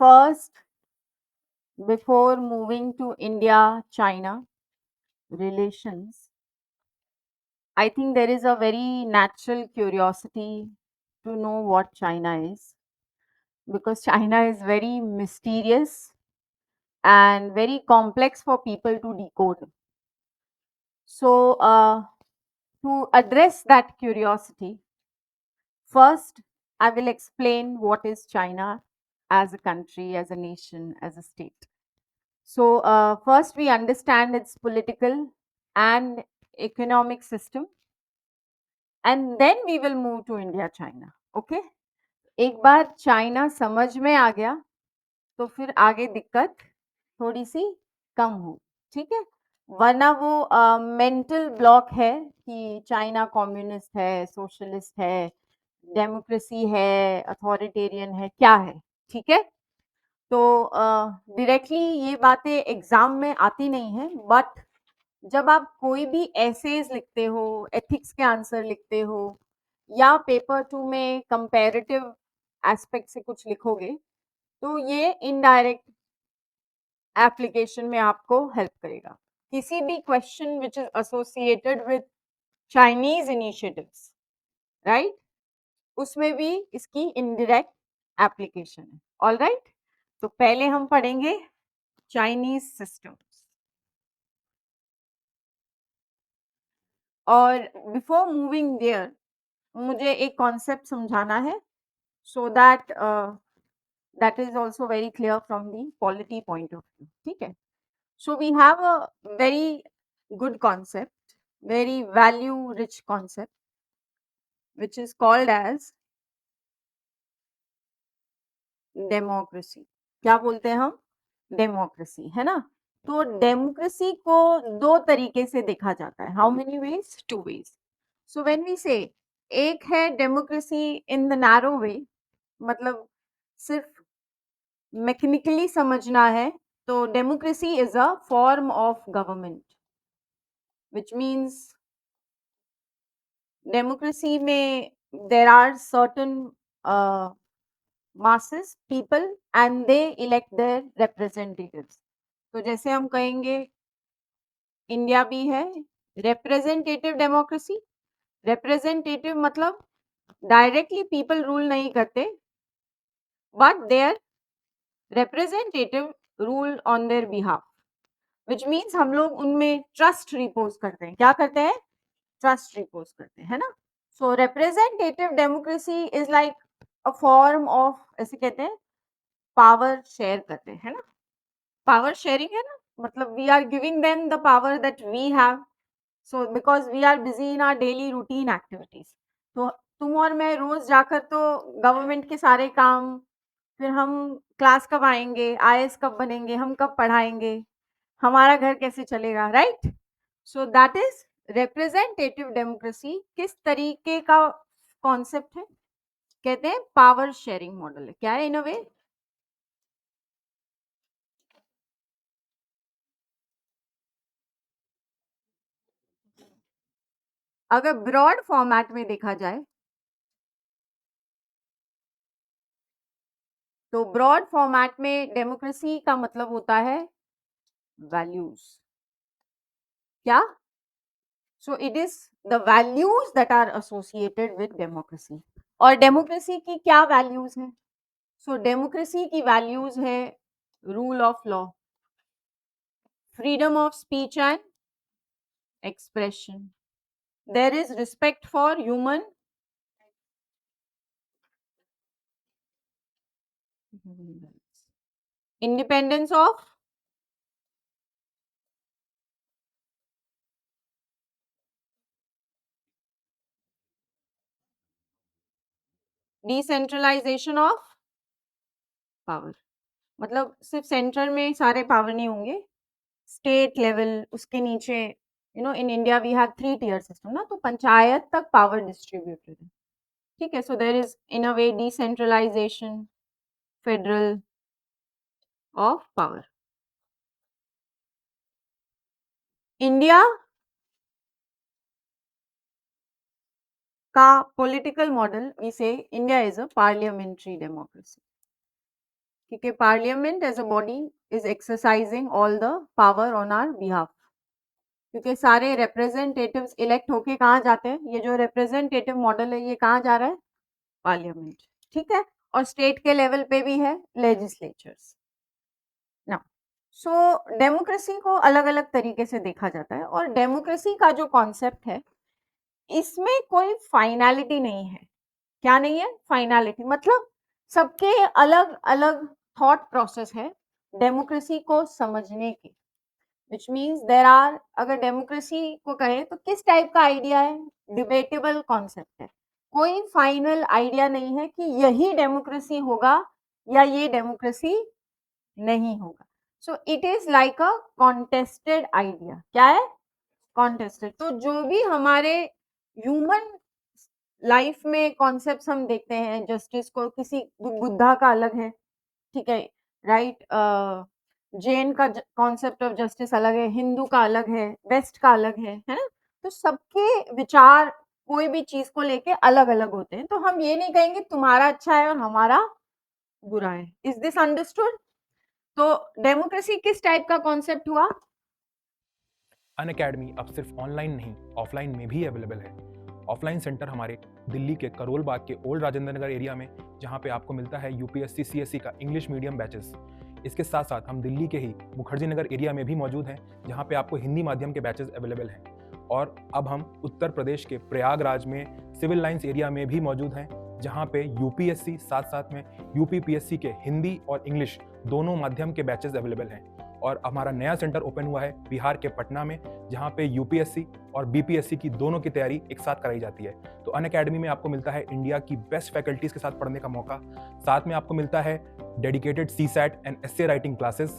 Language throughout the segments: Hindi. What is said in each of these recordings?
First, before moving to India-China relations, I think there is a very natural curiosity to know what China is, because China is very mysterious and very complex for people to decode. So, to address that curiosity, first I will explain what is China as a country, as a nation, as a state. So, first we understand its political and economic system, and then we will move to India China. Okay? एक बार चाइना समझ में आ गया तो फिर आगे दिक्कत थोड़ी सी कम हो, ठीक है? वरना वो मेंटल ब्लॉक है कि चाइना कम्युनिस्ट है, सोशलिस्ट है, डेमोक्रेसी है, अथॉरिटेरियन है, क्या है, ठीक है? तो डायरेक्टली ये बातें एग्जाम में आती नहीं है, बट जब आप कोई भी एसेज लिखते हो, एथिक्स के आंसर लिखते हो, या पेपर 2 में कंपैरेटिव एस्पेक्ट से कुछ लिखोगे, तो ये इनडायरेक्ट एप्लीकेशन में आपको हेल्प करेगा। किसी भी question which is associated with Chinese initiatives, right, उसमें भी इसकी इनडायरेक्ट एप्लीकेशन है। ऑल राइट, तो पहले हम पढ़ेंगे चाइनीज सिस्टम्स। और बिफोर मूविंग देयर मुझे एक कॉन्सेप्ट समझाना है, so that that is also very clear from the polity point of view, ठीक है? So we have a very good concept, very value rich concept, which is called as democracy. क्या बोलते हैं हम? डेमोक्रेसी, है ना? तो डेमोक्रेसी को दो तरीके से देखा जाता है। How many ways? Two ways. So when we say, एक है democracy in the narrow way, मतलब सिर्फ मैकेनिकली समझना है, तो democracy is a form of government, which means democracy में there are certain masses people and they elect their representatives. तो जैसे हम कहेंगे इंडिया भी है रिप्रेजेंटेटिव डेमोक्रेसी। रिप्रेजेंटेटिव मतलब डायरेक्टली पीपल रूल नहीं करते, but their representative rule on their behalf, which means हम लोग उनमें ट्रस्ट रिपोज करते हैं। क्या करते हैं? ट्रस्ट रिपोज करते हैं, है ना? So representative democracy is like a form of, ऐसे कहते हैं, पावर शेयर करते हैं, है ना? पावर शेयरिंग है ना, मतलब we are giving them the power that we have, so because we are busy in our daily routine activities. तो तुम और मैं रोज जाकर तो गवर्नमेंट के सारे काम, फिर हम क्लास कब आएंगे, आईएएस कब बनेंगे, हम कब पढ़ाएंगे, हमारा घर कैसे चलेगा, right? So that is representative democracy. किस तरीके का कॉन्सेप्ट है? कहते हैं पावर शेयरिंग मॉडल है। क्या है? इन अ वे, अगर ब्रॉड फॉर्मेट में देखा जाए तो ब्रॉड फॉर्मेट में डेमोक्रेसी का मतलब होता है वैल्यूज। क्या? So it is the values that are associated with democracy. और डेमोक्रेसी की क्या वैल्यूज हैं? सो डेमोक्रेसी की वैल्यूज है rule of law, freedom of speech and expression, there is respect for human independence of decentralization of power, मतलब सिर्फ सेंटर में सारे पावर नहीं होंगे, स्टेट लेवल, उसके नीचे, you know, in India we have 3 tier system ना, तो पंचायत तक पावर डिस्ट्रीब्यूटेड है, ठीक है? So there is in a way decentralization federal of power. India का political model, we say India is a parliamentary democracy. क्योंकि parliament as a body is exercising all the power on our behalf, क्योंकि सारे रिप्रेजेंटेटिव्स इलेक्ट होके कहाँ जाते हैं, ये जो रिप्रेजेंटेटिव मॉडल है ये कहाँ जा रहा है, पार्लियामेंट, ठीक है, और स्टेट के लेवल पे भी है लेजिस्लेचर्स ना। सो डेमोक्रेसी को अलग अलग तरीके से देखा जाता है, और डेमोक्रेसी का जो कॉन्सेप्ट है इसमें कोई फाइनलिटी नहीं है। क्या नहीं है, फाइनलिटी, मतलब सबके अलग अलग थॉट प्रोसेस है डेमोक्रेसी को समझने की, विच मीन्स देर आर, अगर डेमोक्रेसी को कहें तो किस टाइप का आइडिया है, डिबेटेबल कॉन्सेप्ट है, कोई फाइनल आइडिया नहीं है कि यही डेमोक्रेसी होगा या ये डेमोक्रेसी नहीं होगा। सो it is like a contested idea. क्या है, कॉन्टेस्टेड। तो जो भी हमारे ह्यूमन लाइफ में कॉन्सेप्ट हम देखते हैं, जस्टिस को, किसी बुद्धा का अलग है, ठीक है, राइट, जैन का कॉन्सेप्ट ऑफ जस्टिस अलग है, हिंदू का अलग है, वेस्ट का अलग है ना। तो सबके विचार कोई भी चीज को लेके अलग अलग होते हैं, तो हम ये नहीं कहेंगे तुम्हारा अच्छा है और हमारा बुरा है। Is this understood? तो डेमोक्रेसी किस टाइप का कॉन्सेप्ट हुआ? अनअकैडमी अब सिर्फ ऑनलाइन नहीं, ऑफलाइन में भी अवेलेबल है। ऑफलाइन सेंटर हमारे दिल्ली के करोल बाग के ओल्ड राजेंद्र नगर एरिया में, जहां पे आपको मिलता है यूपीएससी सीएससी का इंग्लिश मीडियम बैचेस। इसके साथ साथ हम दिल्ली के ही मुखर्जी नगर एरिया में भी मौजूद हैं, जहां पे आपको हिंदी माध्यम के बैचेस अवेलेबल हैं। और अब हम उत्तर प्रदेश के प्रयागराज में सिविल लाइंस एरिया में भी मौजूद हैं, जहां पे यूपीएससी साथ साथ में यूपीपीएससी के हिंदी और इंग्लिश दोनों माध्यम के बैचेस अवेलेबल हैं। और हमारा नया सेंटर ओपन हुआ है बिहार के पटना में, जहां पे यूपीएससी और बीपीएससी की दोनों की तैयारी एक साथ कराई जाती है। तो अनअकैडमी में आपको मिलता है इंडिया की बेस्ट फैकल्टीज के साथ पढ़ने का मौका। साथ में आपको मिलता है dedicated CSAT and essay writing classes,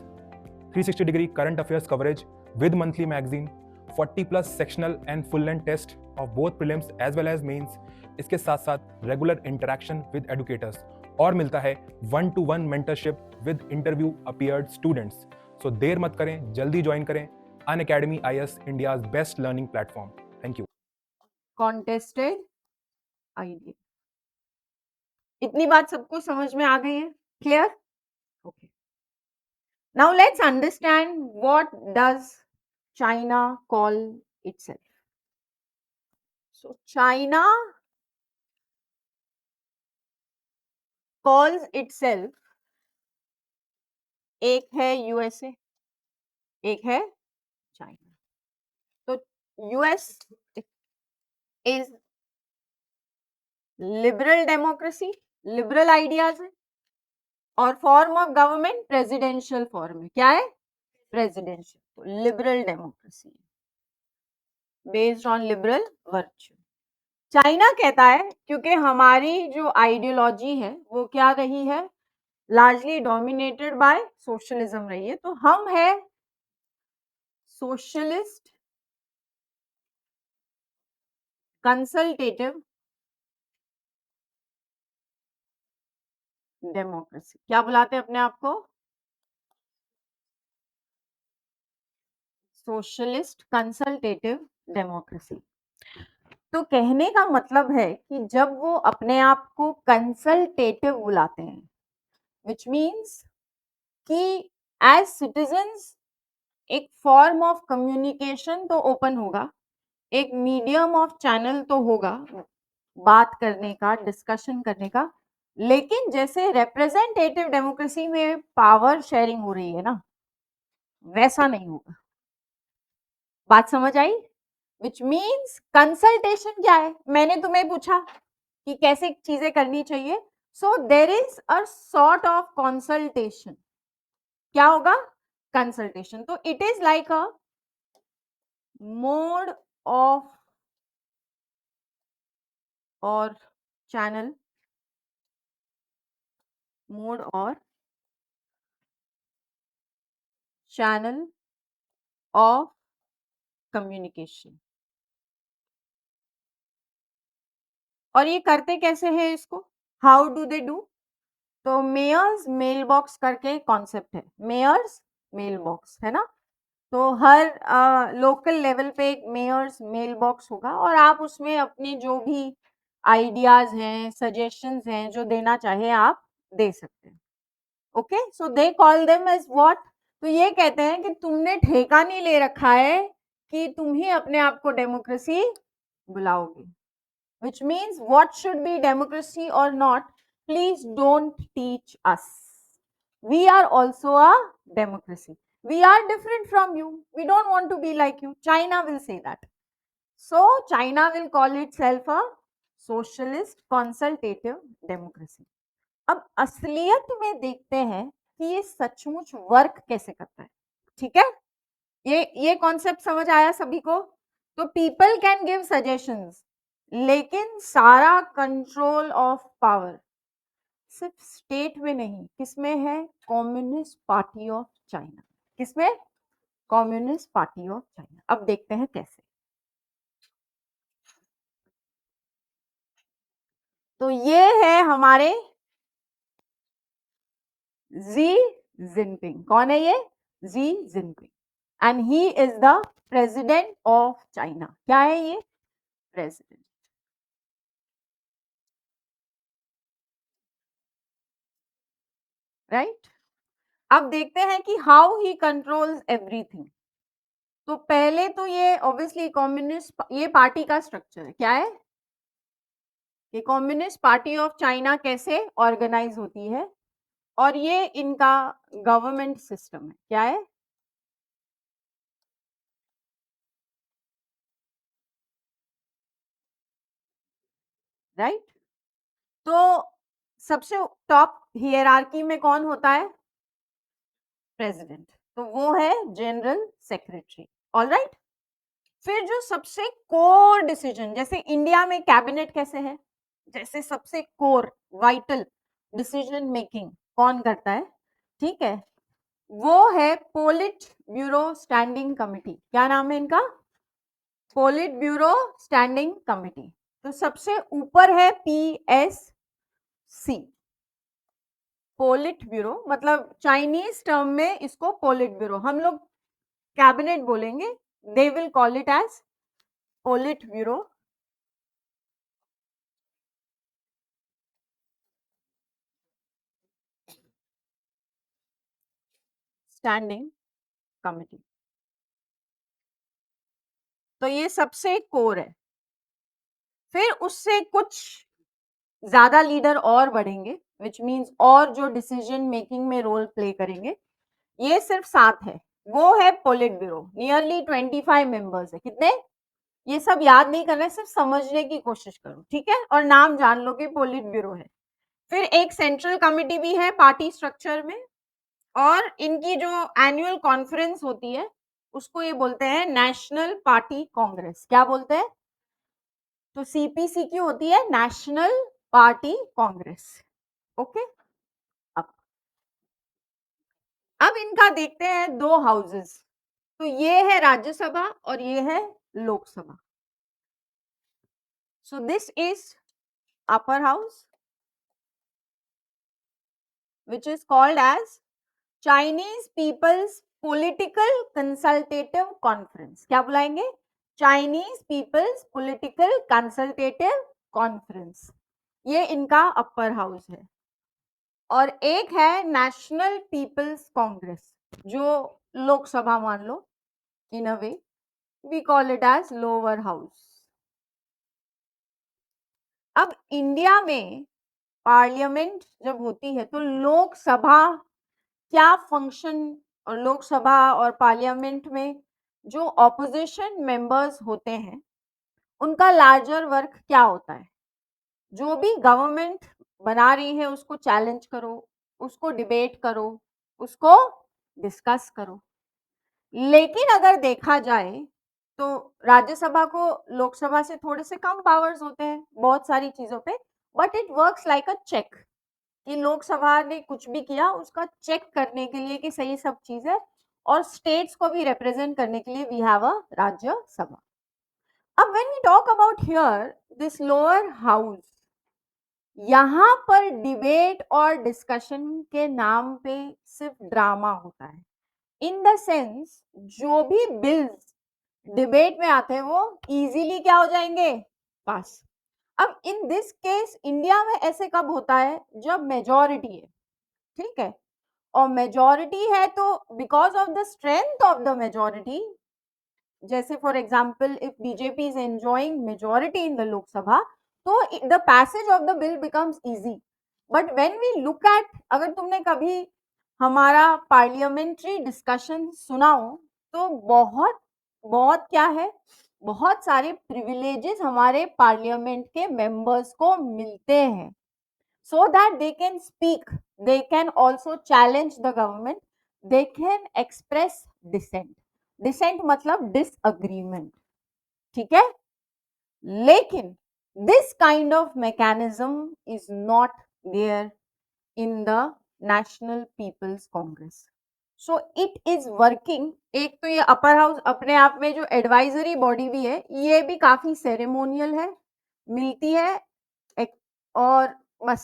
360 degree current affairs coverage with monthly magazine, 40+ sectional and full length test of both prelims as well as mains. इसके साथ साथ रेगुलर इंटरेक्शन विद एडुकेटर्स, और मिलता है 1-to-1 mentorship with interview appeared students. So देर मत करें, जल्दी ज्वाइन करें Unacademy IAS, India's best learning platform. Thank you. Contested idea, इतनी बात सबको समझ में आ गई है? Clear? Okay, now let's understand what does China call itself. So China calls itself, एक है यूएसए, एक है चाइना। तो US is liberal democracy, liberal ideas है, और form of government presidential form है। क्या है? Presidential. Liberal democracy based on liberal virtue. China कहता है क्योंकि हमारी जो आइडियोलॉजी है वो क्या रही है, लार्जली डोमिनेटेड बाय सोशलिज्म रही है, तो हम है सोशलिस्ट कंसल्टेटिव डेमोक्रेसी। क्या बुलाते हैं अपने आप को? Socialist consultative democracy. तो कहने का मतलब है कि जब वो अपने आप को कंसल्टेटिव बुलाते हैं, विच मीन्स कि एज सिटीजन्स एक फॉर्म ऑफ कम्युनिकेशन तो ओपन होगा, एक मीडियम ऑफ चैनल तो होगा बात करने का, डिस्कशन करने का, लेकिन जैसे रिप्रेजेंटेटिव डेमोक्रेसी में पावर शेयरिंग हो रही है ना, वैसा नहीं होगा। बात समझ आई? विच मीन्स कंसल्टेशन क्या है, मैंने तुम्हें पूछा कि कैसे चीजें करनी चाहिए, so there is a sort of consultation. क्या होगा? कंसल्टेशन। तो it is like a mode of or channel, mode or channel of communication. और ये करते कैसे हैं इसको? How do they do? तो मेयर्स मेल बॉक्स करके कॉन्सेप्ट है, मेयर्स मेल बॉक्स है ना। तो हर लोकल लेवल पे एक मेयर्स मेल बॉक्स होगा, और आप उसमें अपने जो भी आइडियाज हैं, सजेशंस हैं, जो देना चाहे आप दे सकते हैं। Okay, so they call them as what? तो ये कहते हैं कि तुमने ठेका नहीं ले रखा है कि तुम ही अपने आप को democracy बुलाओगे, which means what should be democracy or not, please don't teach us. We are also a democracy. We are different from you. We don't want to be like you. China will say that. So China will call itself a socialist consultative democracy. अब असलियत में देखते हैं कि ये सचमुच वर्क कैसे करता है। ठीक है, ये कॉन्सेप्ट समझ आया सभी को? तो पीपल कैन गिव सजेशंस, लेकिन सारा कंट्रोल ऑफ पावर सिर्फ स्टेट में नहीं, किसमें है? Communist party of China. किसमें? Communist party of China. अब देखते हैं कैसे। तो ये है हमारे जी जिनपिंग। कौन है ये? Xi Jinping, and he is the president of China. क्या है ये? प्रेसिडेंट। राइट। अब देखते हैं कि हाउ ही कंट्रोल्स एवरीथिंग। तो पहले तो ये ऑब्वियसली कम्युनिस्ट, ये पार्टी का स्ट्रक्चर है। क्या है? ये कम्युनिस्ट पार्टी ऑफ चाइना कैसे ऑर्गेनाइज होती है, और ये इनका गवर्नमेंट सिस्टम है। क्या है? राइट। तो सबसे टॉप हियरार्की में कौन होता है? प्रेसिडेंट। तो वो है जनरल सेक्रेटरी। ऑलराइट। फिर जो सबसे कोर डिसीजन, जैसे इंडिया में कैबिनेट कैसे है, जैसे सबसे कोर वाइटल डिसीजन मेकिंग कौन करता है? ठीक है, वो है पोलिट ब्यूरो स्टैंडिंग कमिटी। क्या नाम है इनका? Politburo standing committee. तो सबसे ऊपर है PSC, पोलिट ब्यूरो, मतलब चाइनीज टर्म में इसको पोलिट ब्यूरो, हम लोग कैबिनेट बोलेंगे, they will call it as politburo standing committee. तो ये सबसे कोर है। फिर उससे कुछ ज्यादा लीडर और बढ़ेंगे, विच मीन्स और जो डिसीजन मेकिंग में रोल प्ले करेंगे। ये सिर्फ 7 है। वो है पोलिट ब्यूरो, नियरली 25 मेंबर्स है। कितने? ये सब याद नहीं करना है, सिर्फ समझने की कोशिश करो, ठीक है, और नाम जान लो कि पोलिट ब्यूरो है। फिर एक सेंट्रल कमिटी भी है पार्टी स्ट्रक्चर में, और इनकी जो एनुअल कॉन्फ्रेंस होती है उसको ये बोलते हैं नेशनल पार्टी कांग्रेस। क्या बोलते हैं? तो CPC की होती है नेशनल पार्टी कांग्रेस। ओके। अब अब इनका देखते हैं दो हाउसेस। तो ये है राज्यसभा और ये है Lok Sabha. So this is upper house which is called as Chinese People's Political Consultative Conference। क्या बुलाएंगे? Chinese People's Political Consultative Conference। ये इनका अपर हाउस है। और एक है नेशनल पीपल्स कांग्रेस, जो लोकसभा मान लो, in a way we call it as lower house. अब इंडिया में पार्लियामेंट जब होती है तो लोकसभा क्या फंक्शन, और लोकसभा और पार्लियामेंट में जो ऑपोजिशन मेंबर्स होते हैं उनका लार्जर वर्क क्या होता है? जो भी गवर्नमेंट बना रही है उसको चैलेंज करो, उसको डिबेट करो, उसको डिस्कस करो। लेकिन अगर देखा जाए तो राज्यसभा को लोकसभा से थोड़े से कम पावर्स होते हैं बहुत सारी चीजों पे, but it works like a check, कि लोकसभा ने कुछ भी किया उसका चेक करने के लिए कि सही सब चीज है, और स्टेट्स को भी रिप्रेजेंट करने के लिए वी हैव अ राज्यसभा। अब when we talk about here this lower house, यहाँ पर डिबेट और डिस्कशन के नाम पे सिर्फ ड्रामा होता है। इन द सेंस जो भी बिल्स डिबेट में आते हैं वो इजीली क्या हो जाएंगे? पास। अब इन दिस केस इंडिया में ऐसे कब होता है? जब मेजोरिटी है, ठीक है। और मेजॉरिटी है तो because of the strength of the majority, जैसे for example if BJP is enjoying majority in the Lok Sabha, तो the passage of the bill becomes easy. But when we look at, अगर तुमने कभी हमारा पार्लियामेंट्री डिस्कशन सुना हो, तो बहुत बहुत क्या है, बहुत सारे प्रिविलेजेस हमारे पार्लियामेंट के मेंबर्स को मिलते हैं, so that they can speak, they can also challenge the government, they can express dissent. dissent मतलब disagreement, ठीक है. लेकिन this kind of mechanism is not there in the National People's Congress. So it is working. एक तो ये अपर हाउस अपने आप में जो एडवाइजरी बॉडी भी है, ये भी काफी सेरेमोनियल है, मिलती है एक, और बस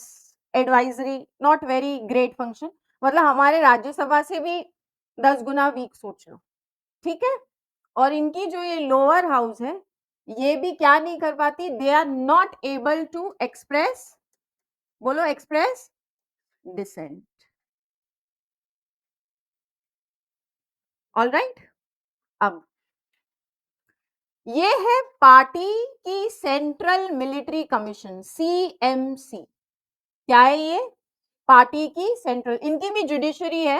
advisory, not very great function. मतलब हमारे राज्यसभा से भी 10 गुना वीक सोच लो, ठीक है. और इनकी जो ये लोअर हाउस है, ये भी क्या नहीं कर पाती, they are not able to express, बोलो एक्सप्रेस डिसेंट. All right. अब ये है पार्टी की सेंट्रल मिलिट्री कमीशन, सीएमसी. क्या है ये? पार्टी की सेंट्रल, इनकी भी जुडिशरी है,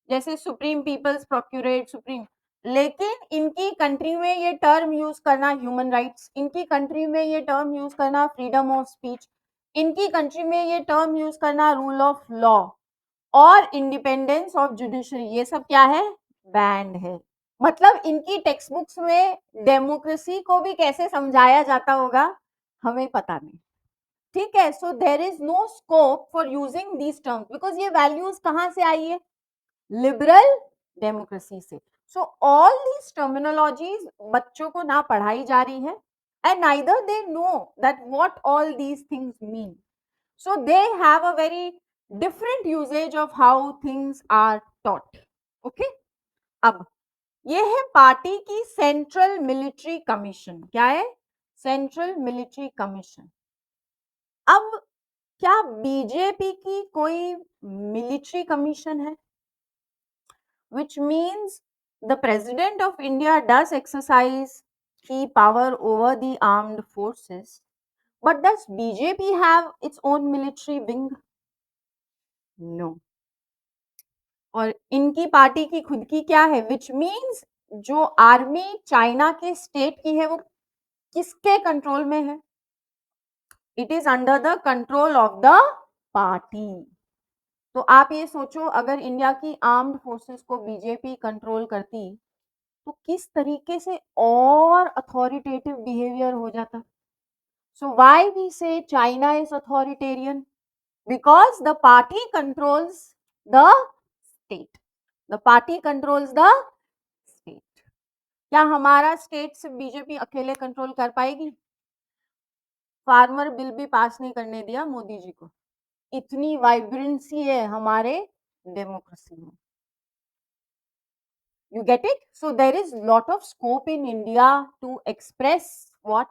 जैसे सुप्रीम पीपल्स प्रोक्यूरेट सुप्रीम. लेकिन इनकी कंट्री में ये टर्म यूज करना ह्यूमन राइट्स, इनकी कंट्री में ये टर्म यूज करना फ्रीडम ऑफ स्पीच, इनकी कंट्री में ये टर्म यूज करना रूल ऑफ लॉ और इंडिपेंडेंस ऑफ जुडिशरी, ये सब क्या है, बैंड है. मतलब इनकी टेक्स्ट बुक्स में डेमोक्रेसी को भी कैसे समझाया जाता होगा हमें पता नहीं, ठीक है. So there is no scope for using these terms, because ये वैल्यूज कहां से आई है, लिबरल डेमोक्रेसी से. सो ऑल दीज टर्मिनोलॉजीज बच्चों को ना पढ़ाई जा रही है, and neither they know that what all these things mean. So they have a very different usage of how things are taught. Okay. अब ये है पार्टी की सेंट्रल मिलिट्री कमीशन. क्या है? Central military commission. अब क्या बीजेपी की कोई मिलिट्री कमीशन है? Which means the president of India does exercise key power over the armed forces. But does BJP have its own military wing? No. और इनकी पार्टी की खुद की क्या है, विच मीन्स जो आर्मी चाइना के स्टेट की है वो किसके कंट्रोल में है, it is under the control of the party. तो आप ये सोचो, अगर इंडिया की आर्म्ड फोर्सेस को बीजेपी कंट्रोल करती तो किस तरीके से और अथॉरिटेटिव बिहेवियर हो जाता. सो व्हाई वी से China is authoritarian, because the party controls the state, the party controls the state. क्या हमारा स्टेट से बीजेपी अकेले कंट्रोल कर पाएगी? फार्मर बिल भी पास नहीं करने दिया मोदी जी को, इतनी वाइब्रेंसी है हमारे डेमोक्रेसी में. You get it? So there is lot of scope in India to express what,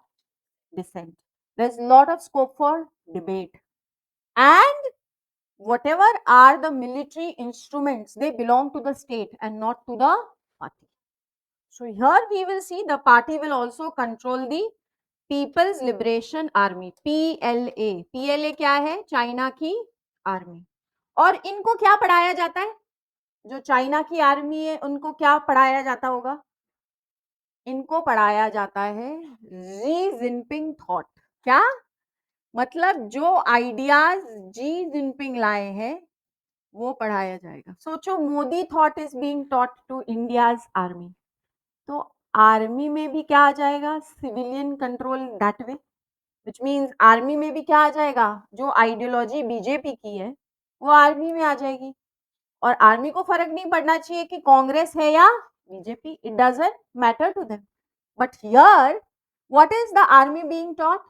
dissent. There's lot of scope for debate, and whatever are the military instruments, they belong to the state and not to the party. So here we will see the party will also control the People's Liberation Army, PLA. PLA क्या है? चाइना की आर्मी. और इनको क्या पढ़ाया जाता है, जो चाइना की आर्मी है उनको क्या पढ़ाया जाता होगा? इनको पढ़ाया जाता है जी जिनपिंग थॉट. क्या मतलब जो आइडियाज जी जिनपिंग लाए हैं वो पढ़ाया जाएगा. सोचो, Modi thought is being taught to India's army, तो आर्मी में भी क्या आ जाएगा, civilian control that way. Which means army में भी क्या आ जाएगा, जो आइडियोलॉजी बीजेपी की है वो आर्मी में आ जाएगी. और आर्मी को फर्क नहीं पड़ना चाहिए कि कांग्रेस है या BJP, it doesn't matter to them. But here what is the army being taught,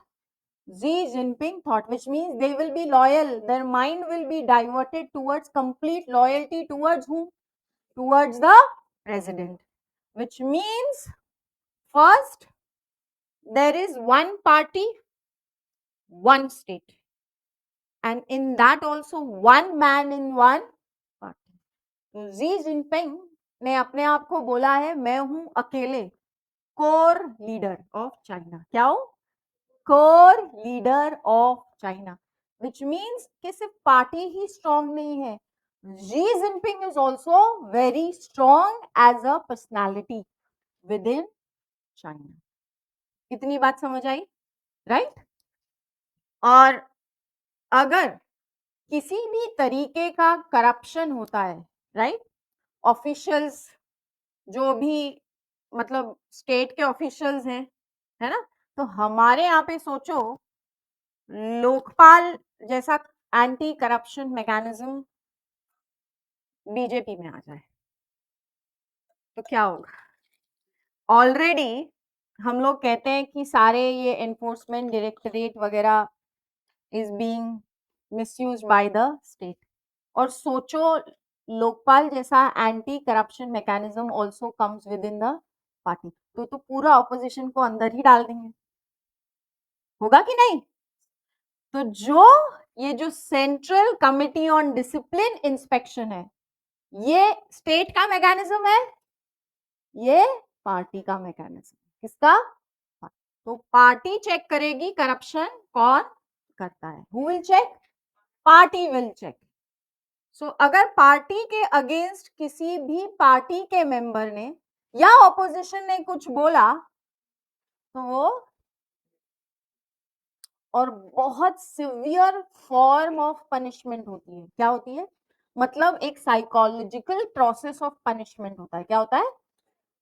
Xi Jinping thought, which means they will be loyal. Their mind will be diverted towards complete loyalty towards whom? Towards the president. Which means, first, there is one party, one state. And in that also, one man in one party. तो जी जिनपिंग ने अपने आप को बोला है मैं हूं अकेले कोर लीडर ऑफ चाइना। क्या हूं? Core leader of China, which means कि सिर्फ पार्टी ही स्ट्रांग नहीं है, Xi Jinping is also very strong as a personality within China. इतनी बात समझ आई, राइट? और अगर किसी भी तरीके का करप्शन होता है, राइट, ऑफिशियल्स जो भी मतलब स्टेट के ऑफिशियल्स हैं, है ना, तो हमारे यहाँ पे सोचो लोकपाल जैसा एंटी करप्शन मैकेनिज्म बीजेपी में आ जाए तो क्या होगा? ऑलरेडी हम लोग कहते हैं कि सारे ये एनफोर्समेंट डायरेक्टरेट वगैरह is being misused by the state, और सोचो लोकपाल जैसा anti corruption mechanism also comes with in the party, तो पूरा ऑपोजिशन को अंदर ही डाल देंगे, होगा कि नहीं? तो जो ये जो central committee on discipline inspection है, ये स्टेट का मैकेनिज्म है, ये पार्टी का मैकेनिज्म। किसका? तो पार्टी चेक करेगी करप्शन कौन करता है। Who will check? Party will check. So अगर पार्टी के अगेंस्ट किसी भी पार्टी के मेंबर ने या ऑपोजिशन ने कुछ बोला तो वो और बहुत सिवियर फॉर्म ऑफ पनिशमेंट होती है। क्या होती है? मतलब एक साइकोलॉजिकल प्रोसेस ऑफ पनिशमेंट होता है। क्या होता है?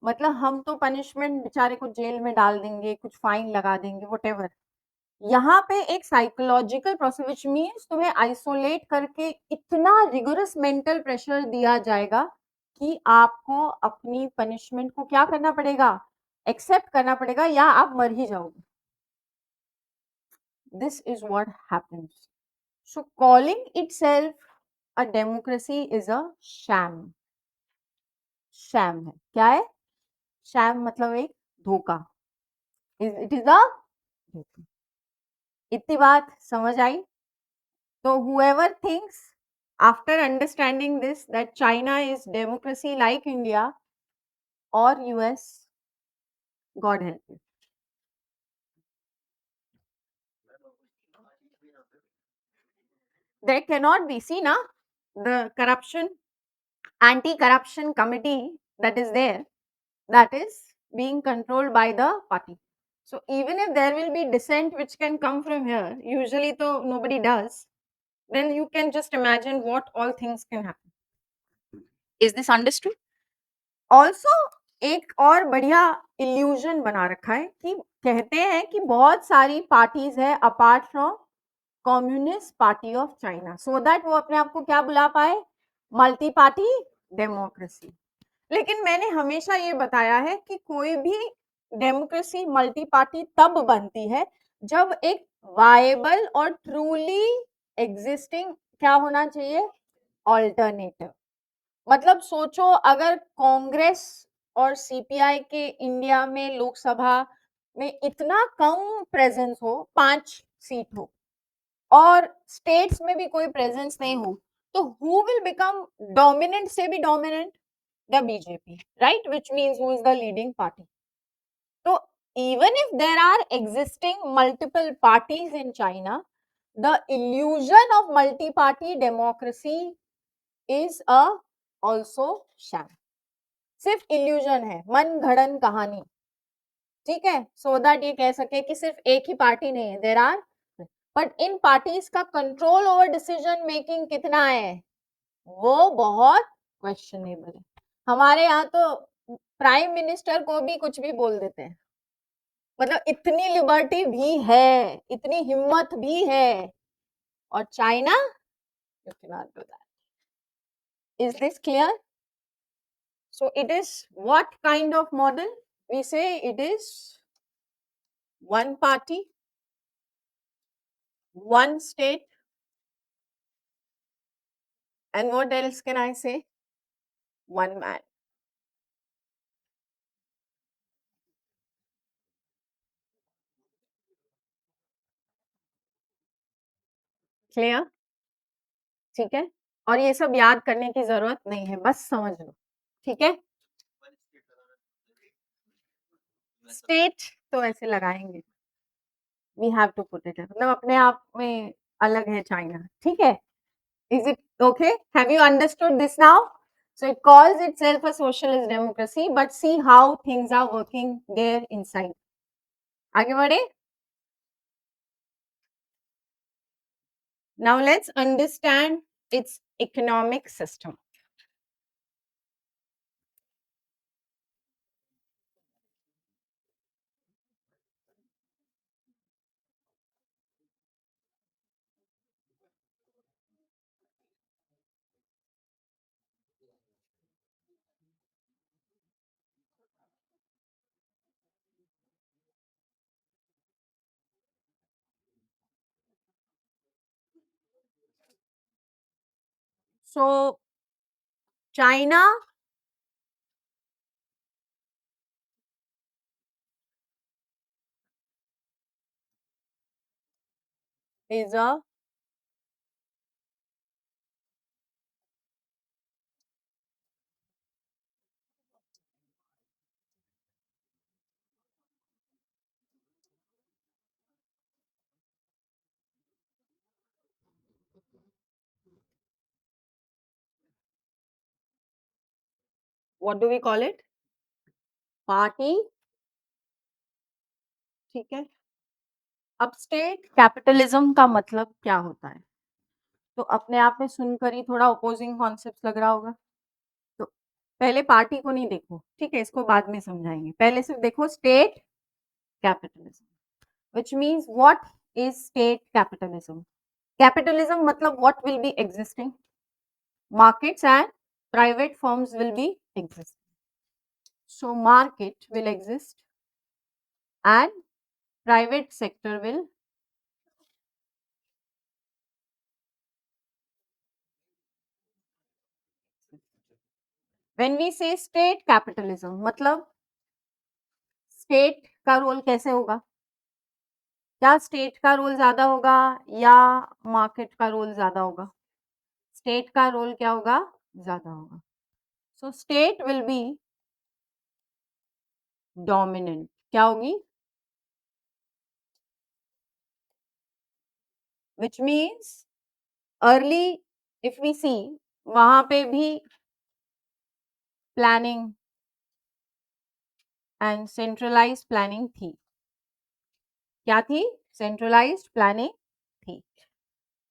मतलब हम तो पनिशमेंट बेचारे को जेल में डाल देंगे, कुछ फाइन लगा देंगे, व्हाटएवर। यहाँ पे एक साइकोलॉजिकल प्रोसेस विच मीन्स तुम्हें आइसोलेट करके इतना रिगोरस मेंटल प्रेशर दिया जाएगा कि आपको अपनी पनिशमेंट को क्या करना पड़ेगा? एक्सेप्ट करना पड़ेगा, या आप मर ही जाओगे। This is what happens. So calling itself a democracy is a sham. Sham है, क्या है? शैम मतलब एक धोखा। इट इज अ धोखा। इतनी बात समझ आई? तो whoever thinks after understanding this that China is democracy like India or US, God help you. There cannot be, see na, the corruption, anti-corruption committee that is there, that is being controlled by the party. So even if there will be dissent which can come from here, usually though nobody does, then you can just imagine what all things can happen. Is this understood? Also एक और बढ़िया इल्यूजन बना रखा है कि कहते हैं कि बहुत सारी पार्टीज है apart from communist party of China, so that वो अपने आप को क्या बुला पाए? Multi party democracy. लेकिन मैंने हमेशा ये बताया है कि कोई भी डेमोक्रेसी मल्टी पार्टी तब बनती है जब एक वायबल और ट्रूली एग्जिस्टिंग क्या होना चाहिए? ऑल्टरनेटिव। मतलब सोचो अगर कांग्रेस और सीपीआई के इंडिया में लोकसभा में इतना कम प्रेजेंस हो, 5 सीट हो, और स्टेट्स में भी कोई प्रेजेंस नहीं हो, तो हु विल बिकम डोमिनेंट से भी dominant? The BJP, right, which means who is the leading party. तो even if there are existing multiple parties in China, the illusion of multi-party democracy is a also sham. सिर्फ इल्यूजन है, मन घड़न कहानी, ठीक है, सो दैट ये कह सके कि सिर्फ एक ही पार्टी नहीं है, there are, but in parties का कंट्रोल ओवर डिसीजन मेकिंग कितना है? वो बहुत क्वेश्चनेबल है। हमारे यहाँ तो प्राइम मिनिस्टर को भी कुछ भी बोल देते हैं, मतलब इतनी लिबर्टी भी है, इतनी हिम्मत भी है, और China, you can not do that. Is this clear? So it is what kind of model? We say it is one party, one state, and what else can I say? One man. Clear? ठीक है? और ये सब याद करने की जरूरत नहीं है, बस समझ लो, ठीक है। स्टेट तो ऐसे लगाएंगे, we have to put it, मतलब अपने आप में अलग है चाइना, ठीक है। Is it okay? Have you understood this now? So it calls itself a socialist democracy, but see how things are working there inside. आगे बढ़े। Now let's understand its economic system. So China is a what do we call it? Party, ठीक है। अब स्टेट कैपिटलिज्म का मतलब क्या होता है, तो अपने आप में सुनकर ही थोड़ा अपोजिंग कॉन्सेप्ट लग रहा होगा। तो पहले पार्टी को नहीं देखो, ठीक है, इसको बाद में समझाएंगे, पहले सिर्फ देखो state capitalism, which means what is state capitalism? Capitalism मतलब what will be existing? Markets and private firms will be existing. So market will exist and private sector will. When we say state capitalism मतलब स्टेट का रोल कैसे होगा, क्या स्टेट का रोल ज्यादा होगा या मार्केट का रोल ज्यादा होगा? स्टेट का रोल क्या होगा, ज्यादा होगा। So state will be dominant, क्या होगी, which means early if we see वहां पे भी प्लानिंग एंड सेंट्रलाइज प्लानिंग थी, क्या थी, सेंट्रलाइज्ड प्लानिंग थी।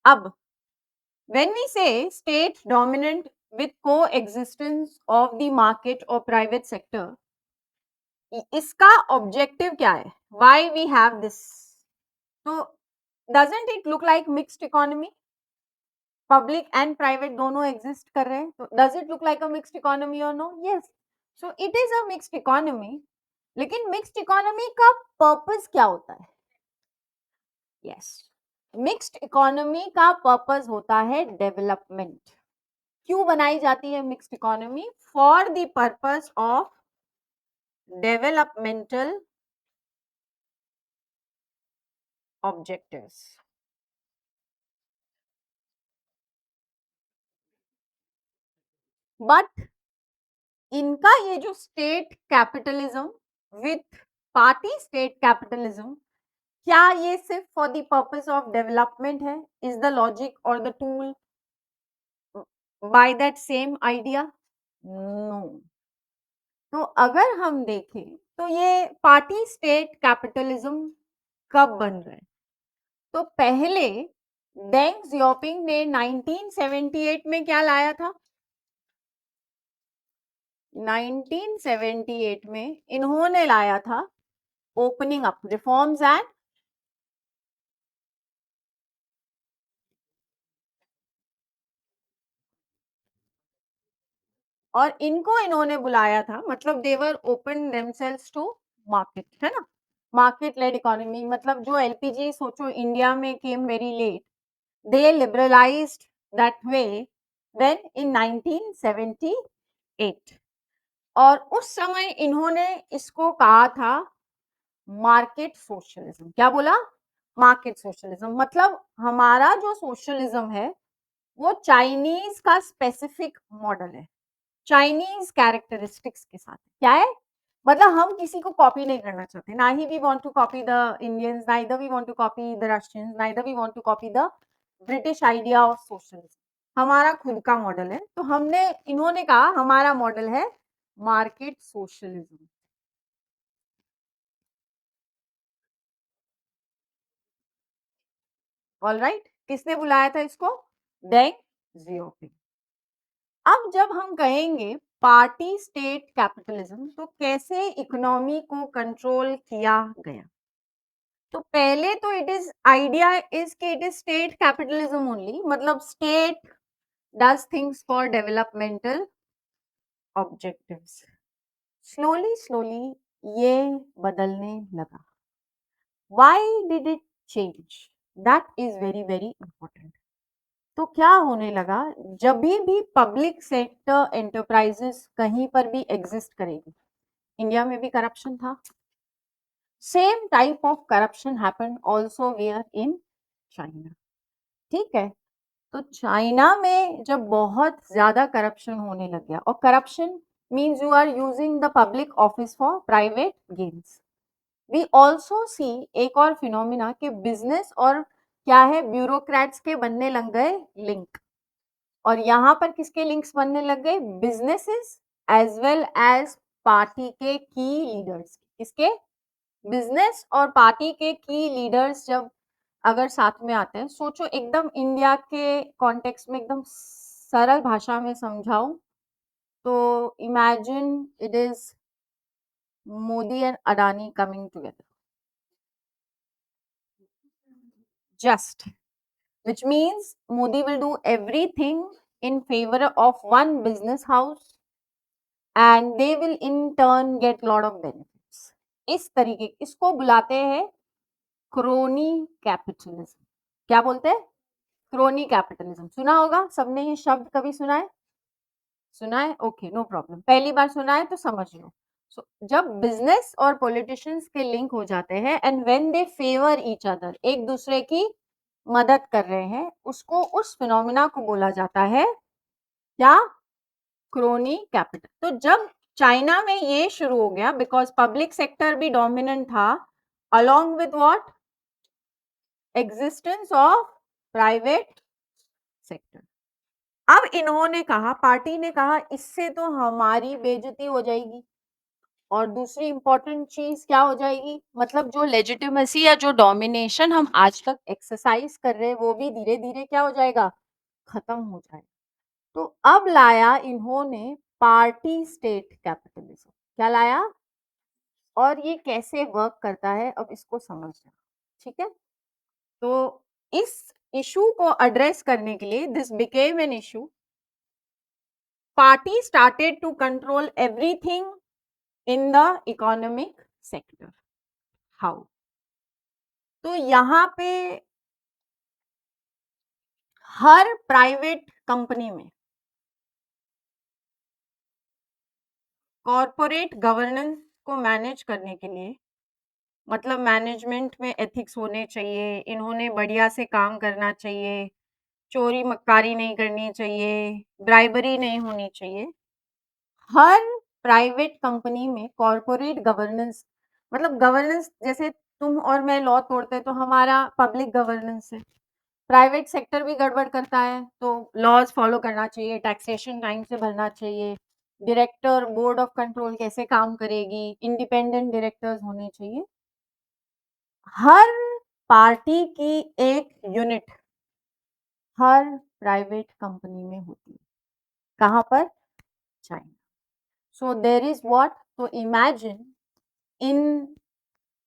अब when we say state dominant with coexistence of the market or private sector, इसका ऑब्जेक्टिव क्या है, व्हाई वी हैव दिस? तो doesn't it look like mixed economy, public and private दोनों एग्जिस्ट कर रहे हैं, तो does it look like a mixed economy or no? Yes, so it is a mixed economy. लेकिन मिक्स्ड इकोनॉमी का पर्पस क्या होता है? यस, मिक्स्ड इकोनॉमी का पर्पस होता है डेवलपमेंट। क्यों बनाई जाती है mixed economy? For the purpose of developmental objectives. But इनका ये जो state capitalism with party state capitalism, क्या ये सिर्फ for the purpose of development है? इज द लॉजिक और the tool by that same idea? No. तो अगर हम देखें तो ये पार्टी स्टेट कैपिटलिज्म कब बन रहा है? तो पहले डेंग जियोपिंग ने 1978 में क्या लाया था? 1978 में इन्होंने लाया था ओपनिंग अप रिफॉर्म्स एंड और इनको इन्होंने बुलाया था, मतलब देवर ओपन देमसेल्व्स टू मार्केट, है ना, मार्केट लेड इकोनॉमी। मतलब जो एलपीजी सोचो इंडिया में came very late, they liberalized that way when in 1978। और उस समय इन्होंने इसको कहा था मार्केट सोशलिज्म। क्या बोला? Market socialism. मतलब हमारा जो सोशलिज्म है वो चाइनीज का स्पेसिफिक मॉडल है, चाइनीज कैरेक्टरिस्टिक्स के साथ। क्या है? मतलब हम किसी को कॉपी नहीं करना चाहते, ना ही we want to copy the Indians, neither we want to copy the Russians, neither we want to copy the British idea of socialism. हमारा खुद का मॉडल है, तो हमने इन्होंने कहा हमारा मॉडल है मार्केट सोशलिज्म। ऑलराइट, किसने बुलाया था इसको? डेंग जियोपिंग। अब जब हम कहेंगे पार्टी स्टेट कैपिटलिज्म, तो कैसे इकोनॉमी को कंट्रोल किया गया? तो पहले तो इट इज आइडिया इज कि it is state capitalism only, मतलब state does things for developmental objectives. Slowly slowly ये बदलने लगा। Why did it change? That is very very important. तो क्या होने लगा, जब भी पब्लिक सेक्टर एंटरप्राइजेस कहीं पर भी एग्जिस्ट करेगी, इंडिया में भी करप्शन था, same type of corruption happened also where in China. ठीक है, तो चाइना में जब बहुत ज्यादा करप्शन होने लग गया, और corruption means you are using the public office for private gains. We also see एक और फिनोमिना कि बिजनेस और क्या है, ब्यूरोक्रेट्स के बनने लग गए लिंक। और यहां पर किसके लिंक्स बनने लग गए? Businesses as well as party के की लीडर्स। किसके? बिजनेस और पार्टी के की लीडर्स जब अगर साथ में आते हैं, सोचो एकदम इंडिया के कॉन्टेक्स्ट में एकदम सरल भाषा में समझाऊं तो imagine it is Modi and Adani coming together, just which means Modi will do everything in favor of one business house and they will in turn get lot of benefits। इस तरीके, इसको बुलाते हैं क्रोनी कैपिटलिज्म। क्या बोलते हैं? Crony capitalism. सुना होगा सबने ये शब्द, कभी सुना है? सुना है? Okay, no problem. पहली बार सुना है तो समझ लो। जब बिजनेस और पॉलिटिशियंस के लिंक हो जाते हैं and when they favour each other, एक दूसरे की मदद कर रहे हैं, उसको, उस फिनोमिना को बोला जाता है क्या? Crony capital. तो जब चाइना में ये शुरू हो गया, बिकॉज पब्लिक सेक्टर भी डोमिनेंट था, along with what? Existence of private sector. अब इन्होंने कहा, पार्टी ने कहा, इससे तो हमारी बेइज्जती हो जाएगी, और दूसरी इंपॉर्टेंट चीज क्या हो जाएगी, मतलब जो लेजिटिमेसी या जो डोमिनेशन हम आज तक एक्सरसाइज कर रहे हैं, वो भी धीरे धीरे क्या हो जाएगा? खत्म हो जाएगा। तो अब लाया इन्होंने पार्टी स्टेट कैपिटलिज्म। क्या लाया? और ये कैसे वर्क करता है, अब इसको समझना। ठीक है, तो इस इशू को एड्रेस करने के लिए, this became an issue, party started to control everything in the economic sector. How? तो यहाँ पे हर प्राइवेट कंपनी में कॉरपोरेट गवर्नेंस को मैनेज करने के लिए, मतलब मैनेजमेंट में एथिक्स होने चाहिए, इन्होंने बढ़िया से काम करना चाहिए, चोरी मक्कारी नहीं करनी चाहिए, ब्राइबरी नहीं होनी चाहिए। हर प्राइवेट कंपनी में कॉरपोरेट गवर्नेंस, मतलब गवर्नेंस, जैसे तुम और मैं लॉ तोड़ते तो हमारा पब्लिक गवर्नेंस है, प्राइवेट सेक्टर भी गड़बड़ करता है तो लॉज फॉलो करना चाहिए, टैक्सेशन टाइम से भरना चाहिए, डायरेक्टर बोर्ड ऑफ कंट्रोल कैसे काम करेगी, इंडिपेंडेंट डायरेक्टर्स होने चाहिए। हर पार्टी की एक यूनिट हर प्राइवेट कंपनी में होती है। कहां पर? China. So there is what, तो इमेजिन इन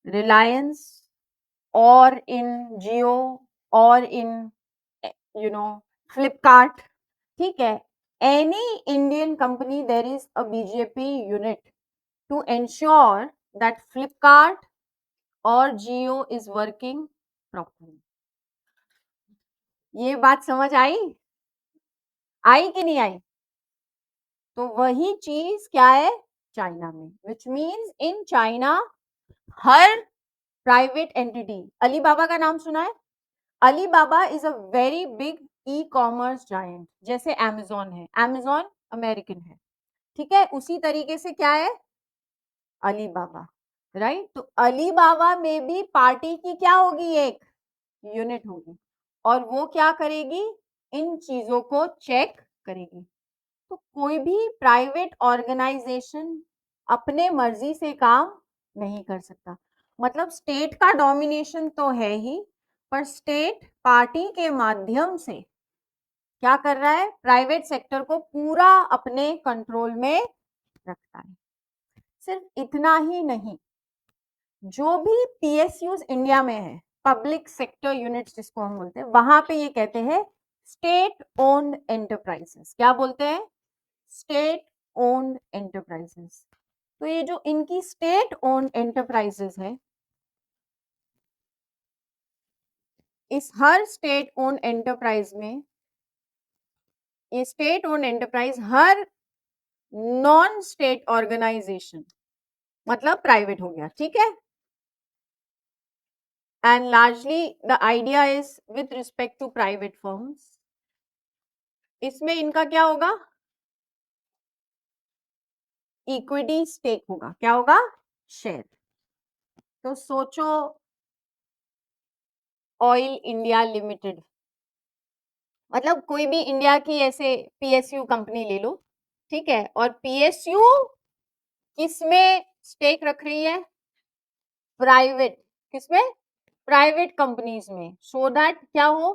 रिलायंस और इन जियो और इन यू नो फ्लिपकार्ट, ठीक है, any Indian company, there is a BJP unit to ensure that Flipkart और जियो इज वर्किंग प्रॉपरली। ये बात समझ आई? आई कि नहीं आई? तो वही चीज क्या है चाइना में, which means in China her private entity, Alibaba का नाम सुना है? Alibaba is a very big e commerce giant, जैसे अमेजोन है, अमेजोन अमेरिकन है, ठीक है, उसी तरीके से क्या है, अलीबाबा, राइट। तो अलीबाबा में भी पार्टी की क्या होगी, एक यूनिट होगी, और वो क्या करेगी, इन चीजों को चेक करेगी। तो कोई भी प्राइवेट ऑर्गेनाइजेशन अपने मर्जी से काम नहीं कर सकता, मतलब स्टेट का डोमिनेशन तो है ही, पर स्टेट पार्टी के माध्यम से क्या कर रहा है, प्राइवेट सेक्टर को पूरा अपने कंट्रोल में रखता है। सिर्फ इतना ही नहीं, जो भी पीएसयूज इंडिया में है, पब्लिक सेक्टर यूनिट्स जिसको हम बोलते हैं, वहां पे ये कहते हैं स्टेट ओन्ड एंटरप्राइजेस। क्या बोलते हैं, स्टेट ओन्ड एंटरप्राइजेस। तो ये जो इनकी स्टेट ओन्ड एंटरप्राइजेस है, इस हर स्टेट ओन्ड एंटरप्राइज में, ये स्टेट ओन्ड एंटरप्राइज हर नॉन स्टेट ऑर्गेनाइजेशन, मतलब प्राइवेट हो गया, ठीक है, and largely the idea is with respect to private firms, इसमें इनका क्या होगा, इक्विटी स्टेक होगा, क्या होगा, शेयर। तो सोचो ऑयल इंडिया लिमिटेड, मतलब कोई भी इंडिया की ऐसे पीएसयू कंपनी ले लो, ठीक है, और पीएसयू किसमें स्टेक रख रही है, प्राइवेट, किसमें, प्राइवेट कंपनीज में, सो दैट क्या हो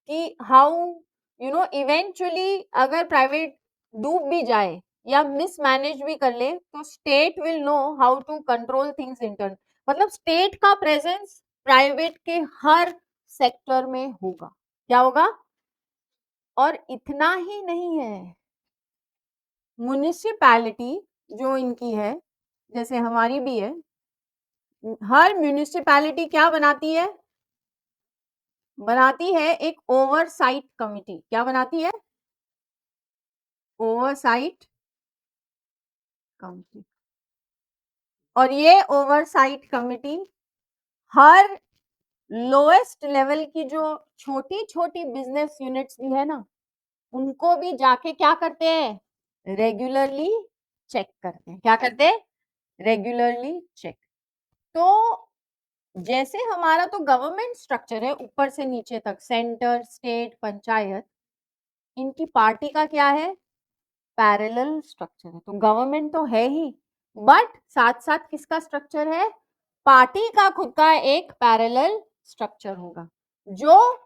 कि हाउ इवेंचुअली अगर प्राइवेट डूब भी जाए या मिसमैनेज भी कर ले, तो state will know how to control things internal, मतलब स्टेट का प्रेजेंस प्राइवेट के हर सेक्टर में होगा, क्या होगा। और इतना ही नहीं है, म्युनिसिपैलिटी जो इनकी है, जैसे हमारी भी है, हर म्युनिसिपैलिटी क्या बनाती है, बनाती है एक ओवरसाइट कमिटी, क्या बनाती है, ओवरसाइट कमिटी। और ये ओवरसाइट कमिटी हर लोएस्ट लेवल की जो छोटी छोटी बिजनेस यूनिट्स भी है ना, उनको भी जाके क्या करते हैं, रेगुलरली चेक करते हैं, क्या करते हैं, रेगुलरली चेक। तो जैसे हमारा तो गवर्नमेंट स्ट्रक्चर है ऊपर से नीचे तक, सेंटर स्टेट पंचायत, इनकी पार्टी का क्या है, पैरेलल स्ट्रक्चर है। तो गवर्नमेंट तो है ही, बट साथ साथ किसका स्ट्रक्चर है, पार्टी का खुद का एक पैरेलल स्ट्रक्चर होगा, जो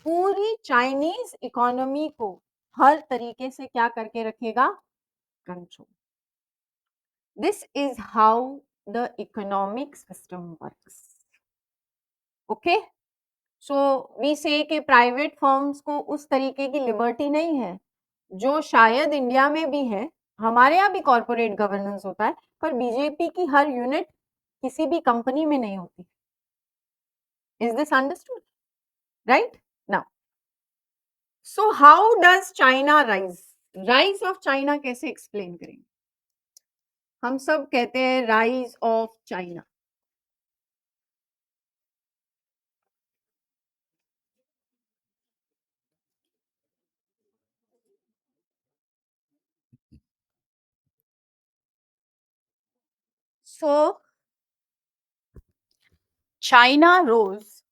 पूरी चाइनीज इकोनॉमी को हर तरीके से क्या करके रखेगा, control. This is how the economic system works, okay. So we say कि प्राइवेट फर्म्स को उस तरीके की लिबर्टी नहीं है जो शायद इंडिया में भी है, हमारे यहाँ भी कॉर्पोरेट गवर्नेंस होता है, पर बीजेपी की हर यूनिट किसी भी कंपनी में नहीं होती। Is this understood, right now. So how does China rise, rise of China कैसे एक्सप्लेन करेंगे, हम सब कहते हैं rise of China. So China rose,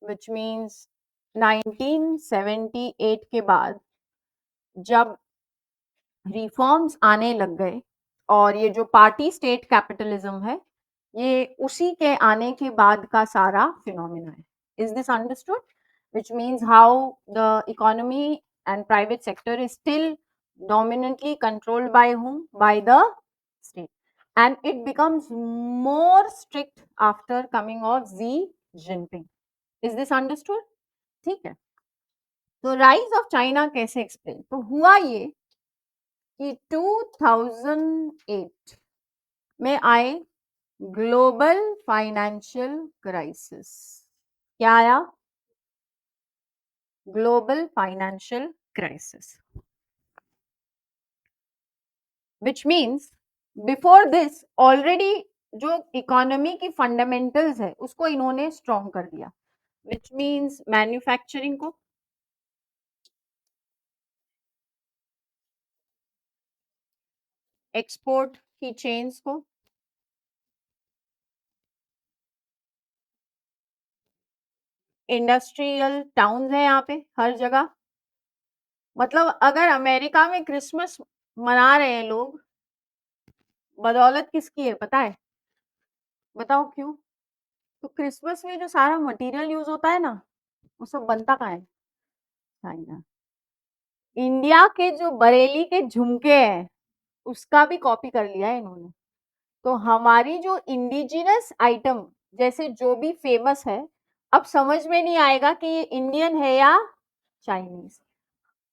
which means 1978 के बाद जब रिफॉर्म्स आने लग गए, और ये जो पार्टी स्टेट कैपिटलिज्म है, ये उसी के आने के बाद का सारा फिनोमिना है। Is this understood, which means how the economy and private sector is still dominantly controlled by whom, by the state, and it becomes more strict after coming of Xi Jinping. Is this understood, ठीक है। तो राइज ऑफ चाइना कैसे एक्सप्लेन, तो हुआ ये कि 2008 में आए ग्लोबल फाइनेंशियल क्राइसिस। क्या आया, global financial crisis, which means before this already जो इकोनॉमी की फंडामेंटल्स है उसको इन्होंने स्ट्रॉन्ग कर दिया, विच मीन्स मैन्युफैक्चरिंग को, एक्सपोर्ट की चेन्स को। इंडस्ट्रियल टाउन्स हैं यहाँ पे हर जगह। मतलब अगर अमेरिका में क्रिसमस मना रहे हैं लोग, बदौलत किसकी है पता है? बताओ क्यों? तो क्रिसमस में जो सारा मटेरियल यूज होता है ना, वो सब बनता कहाँ है? चाइना। इंडिया के जो बरेली के झुमके हैं, उसका भी कॉपी कर लिया है इन्होंने। तो हमारी जो इंडिजिनस आइटम, जैसे जो भी फेमस है, अब समझ में नहीं आएगा कि ये इंडियन है या चाइनीज।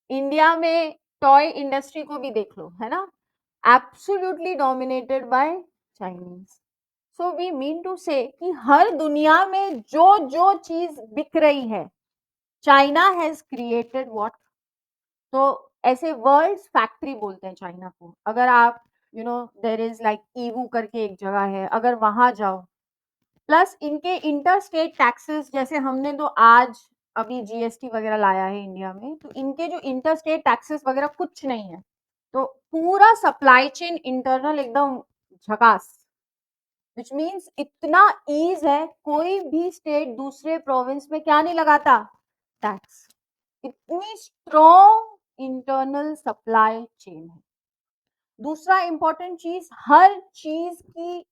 इंडिया में टॉय इंडस्ट्री को भी देख लो, है ना, absolutely dominated by Chinese. So we mean to say कि हर दुनिया में जो जो चीज बिक रही है, चाइना हैज क्रिएटेड व्हाट। तो ऐसे वर्ल्ड फैक्ट्री बोलते हैं चाइना को। अगर आप देयर इज लाइक ईवू करके एक जगह है, अगर वहां जाओ, प्लस इनके इंटर स्टेट टैक्सेस, जैसे हमने तो आज अभी जीएसटी वगैरह लाया है इंडिया में, तो इनके जो इंटर स्टेट टैक्सेस वगैरह कुछ नहीं है। तो पूरा सप्लाई चेन इंटरनल एकदम झकास, विच मीन्स इतना ईज है, कोई भी स्टेट दूसरे प्रोविंस में क्या नहीं लगाता? टैक्स। इतनी स्ट्रॉन्ग इंटरनल सप्लाई चेन है। दूसरा इंपॉर्टेंट चीज, हर चीज की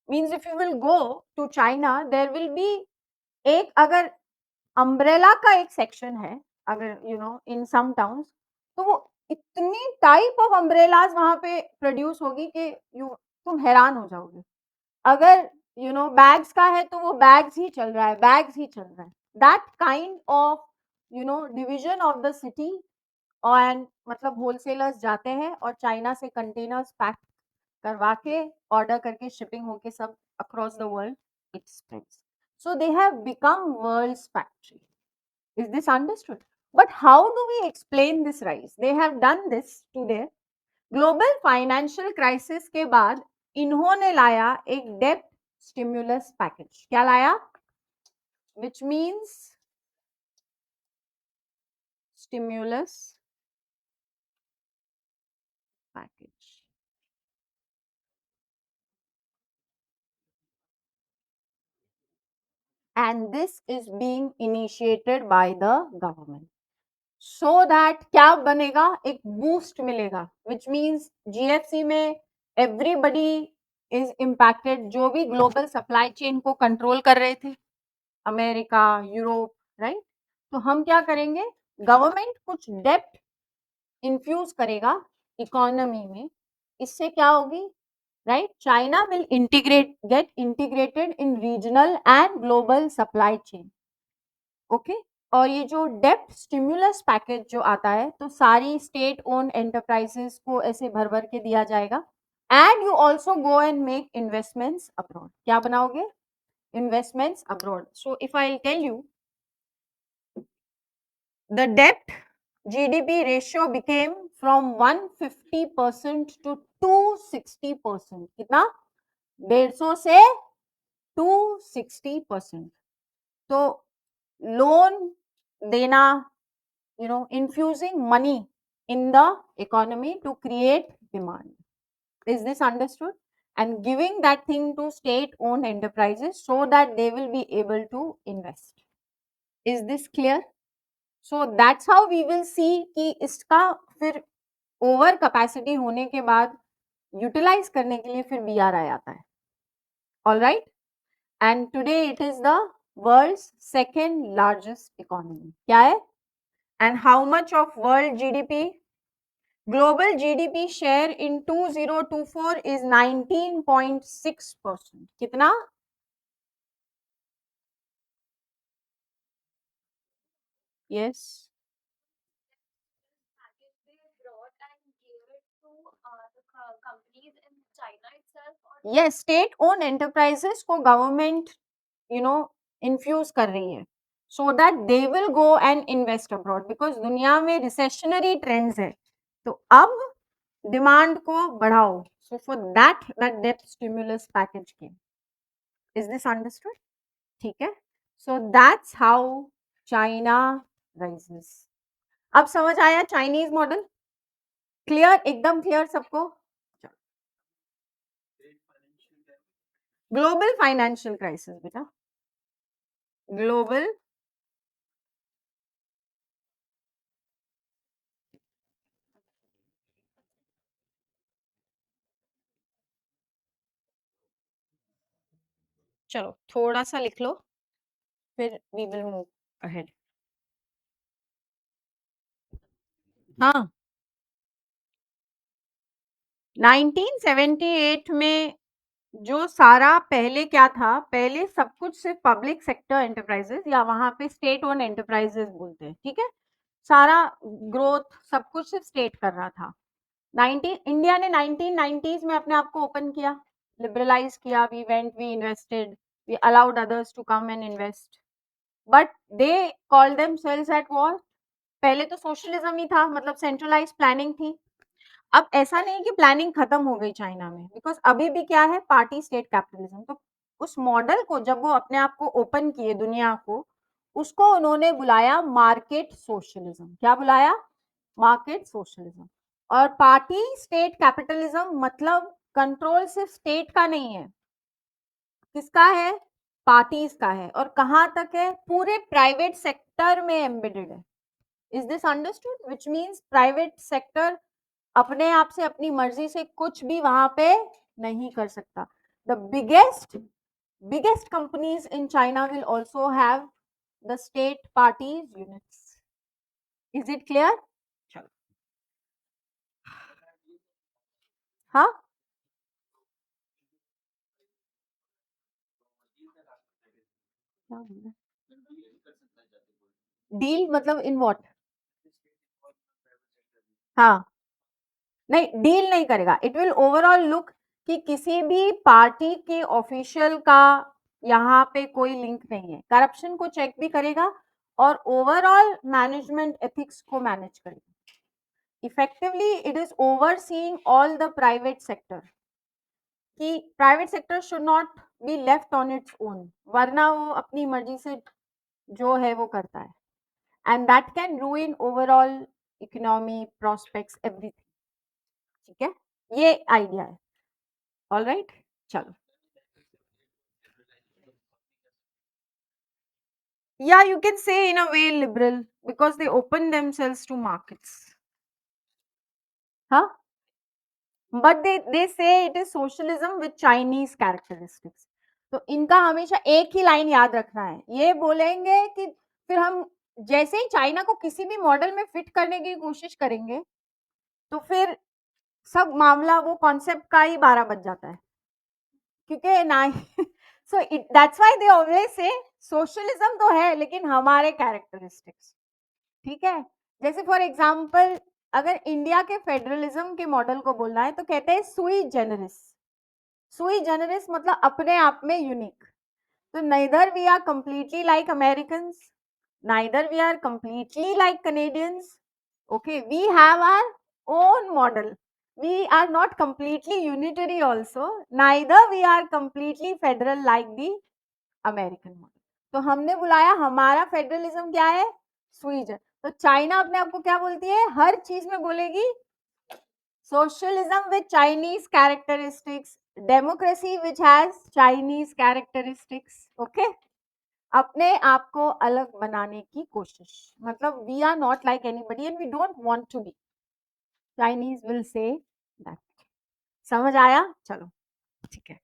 means if you will go to China, there will be एक, अगर अम्ब्रेला का एक सेक्शन है, अगर इन सम टाउन्स, तो वो इतनी टाइप ऑफ अम्ब्रेलाज वहां पे प्रोड्यूस होगी कि तुम हैरान हो जाओगे। अगर बैग्स का है तो वो बैग्स ही चल रहा है, बैग्स ही चल रहा है। That kind of division of the city. And मतलब होलसेलर्स जाते हैं और चाइना से कंटेनर्स पैक करवा के, ऑर्डर करके, शिपिंग होके सब across the world it spreads. So they have become world's factory. Is this understood? But how do we explain this rise? They have done this today. Global financial crisis के बाद इन्होंने लाया एक debt stimulus package. क्या लाया? Which means stimulus package. And this is being initiated by the government. So that क्या बनेगा? एक बूस्ट मिलेगा, विच मीन्स जीएफसी में एवरीबडी इज इम्पैक्टेड। जो भी ग्लोबल सप्लाई चेन को कंट्रोल कर रहे थे, अमेरिका, यूरोप, राइट। तो हम क्या करेंगे? गवर्नमेंट कुछ डेप्ट इन्फ्यूज करेगा इकोनॉमी में। इससे क्या होगी? Right, China will get integrated in regional and global supply chain. Okay. और ये जो डेप्ट स्टिमुलस पैकेज जो आता है, तो सारी स्टेट ओन एंटरप्राइजेस को ऐसे भर भर के दिया जाएगा। And you also go and make investments abroad. क्या बनाओगे? Investments abroad. So if I tell you, the डेप्ट GDP ratio became from 150% to 260%। कितना? 150 से 260%। तो लोन देना, infusing money in the economy to create demand. Is this understood? And giving that thing to state owned enterprises so that they will be able to invest. Is this clear? So that's how we will see कि इसका फिर ओवर कैपेसिटी होने के बाद यूटिलाइज करने के लिए फिर बीआरआई आता है। All right, and today it is the world's second largest economy. क्या है? And how much of world GDP? Global GDP share in 2024 is 19.6%. कितना? Yes. Yes, state owned enterprises को government infuse कर रही है, so that they will go and invest abroad, because दुनिया में recessionary trends है। तो अब डिमांड को बढ़ाओ। So for that debt stimulus package came. Is this understood? ठीक है। So that's how China rises. अब समझ आया चाइनीज मॉडल? क्लियर, एकदम क्लियर सबको? ग्लोबल फाइनेंशियल क्राइसिस बेटा, ग्लोबल चलो थोड़ा सा लिख लो, फिर वी विल मूव अहेड। हाँ, 1978 में जो सारा पहले क्या था, पहले सब कुछ सिर्फ पब्लिक सेक्टर एंटरप्राइजेस या वहां पे स्टेट ओन एंटरप्राइजेस बोलते हैं, ठीक है। सारा ग्रोथ सब कुछ सिर्फ स्टेट कर रहा था। 19 इंडिया ने 1990s में अपने आप को ओपन किया, लिबरलाइज किया, we went, we invested, we allowed others to come and invest, but they called themselves at war. पहले तो सोशलिज्म ही था, मतलब सेंट्रलाइज प्लानिंग थी। अब ऐसा नहीं कि प्लानिंग खत्म हो गई चाइना में, बिकॉज अभी भी क्या है, पार्टी स्टेट कैपिटलिज्म। तो उस मॉडल को जब वो अपने आप को ओपन किए दुनिया को, उसको उन्होंने बुलाया मार्केट सोशलिज्म। क्या बुलाया? Market socialism. और पार्टी स्टेट कैपिटलिज्म मतलब कंट्रोल सिर्फ स्टेट का नहीं है, किसका है? पार्टीज का है। और कहां तक है? पूरे प्राइवेट सेक्टर में एम्बेडेड है। Is this understood? Which means private sector अपने आप से अपनी मर्जी से कुछ भी वहां पे नहीं कर सकता। The biggest companies in China will also have the state parties units. Is it clear? चलो, हाँ, डील मतलब इन व्हाट? हाँ, नहीं, डील नहीं करेगा। इट विल ओवरऑल लुक कि किसी भी पार्टी के ऑफिशियल का यहाँ पे कोई लिंक नहीं है, करप्शन को चेक भी करेगा और ओवरऑल मैनेजमेंट एथिक्स को मैनेज करेगा। Effectively it is overseeing all the private sector, कि private sector should not be left on its own, वरना वो अपनी मर्जी से जो है वो करता है, and that can रूइन overall economy, prospects, everything. ठीक है, ये आइडिया है। ऑल राइट, चलो। Yeah, you can say in a way liberal because they open themselves to markets. Huh? But they say it is socialism with Chinese characteristics. तो इनका हमेशा एक ही लाइन याद रखना है, ये बोलेंगे कि फिर हम जैसे ही चाइना को किसी भी मॉडल में फिट करने की कोशिश करेंगे, तो फिर सब मामला वो कॉन्सेप्ट का ही 12 बज जाता है, क्योंकि ना so it that's why they always say socialism तो है लेकिन हमारे कैरेक्टरिस्टिक्स। ठीक है, जैसे फॉर एग्जाम्पल अगर इंडिया के फेडरलिज्म के मॉडल को बोलना है तो कहते हैं सुई जेनरिस। सुई जेनरिस मतलब अपने आप में यूनिक। तो neither we are completely like Americans, neither we are completely like Canadians, okay, we have our own model. We are not completely unitary also, neither we are completely federal like the American model. तो हमने बुलाया हमारा फेडरलिज्म क्या है? स्वीजन। तो चाइना अपने आप को क्या बोलती है? हर चीज में बोलेगी socialism with Chinese characteristics, democracy which has Chinese characteristics. Okay, अपने आप को अलग बनाने की कोशिश, मतलब we are not like anybody and we don't want to be. Chinese will say that. समझ आया? चलो, ठीक है।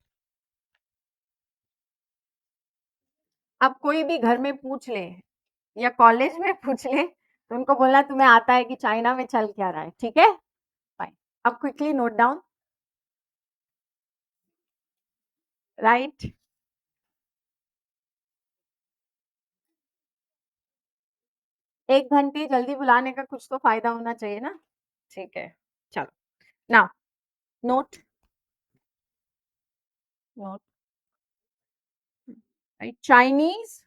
अब कोई भी घर में पूछ ले या कॉलेज में पूछ ले तो उनको बोलना तुम्हें आता है कि चाइना में चल क्या रहा है, ठीक है? फाइन। अब क्विकली नोट डाउन, राइट? 1 घंटे जल्दी बुलाने का कुछ तो फायदा होना चाहिए ना? ठीक है, चलो। Now note, note, right? Chinese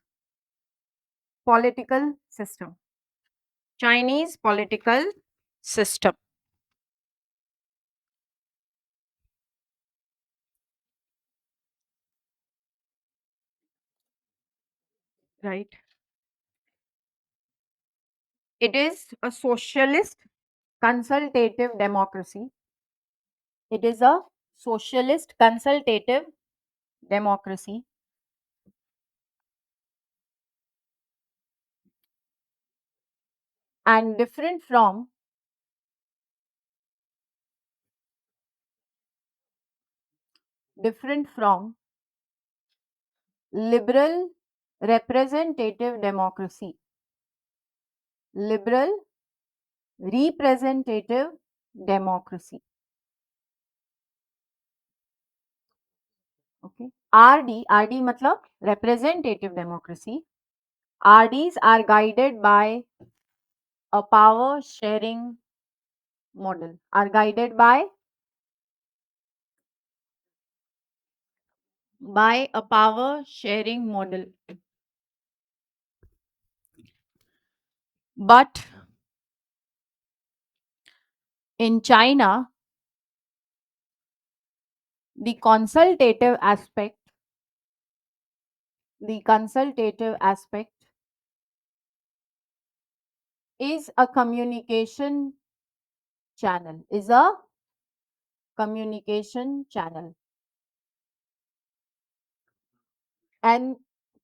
political system, Chinese political system, right? It is a socialist consultative democracy. It is a socialist consultative democracy, and different from liberal representative democracy. Liberal representative democracy. Okay. RD मतलब representative democracy. RDs are guided by a power sharing model. Are guided by a power sharing model. But in China, the consultative aspect is a is a communication channel, and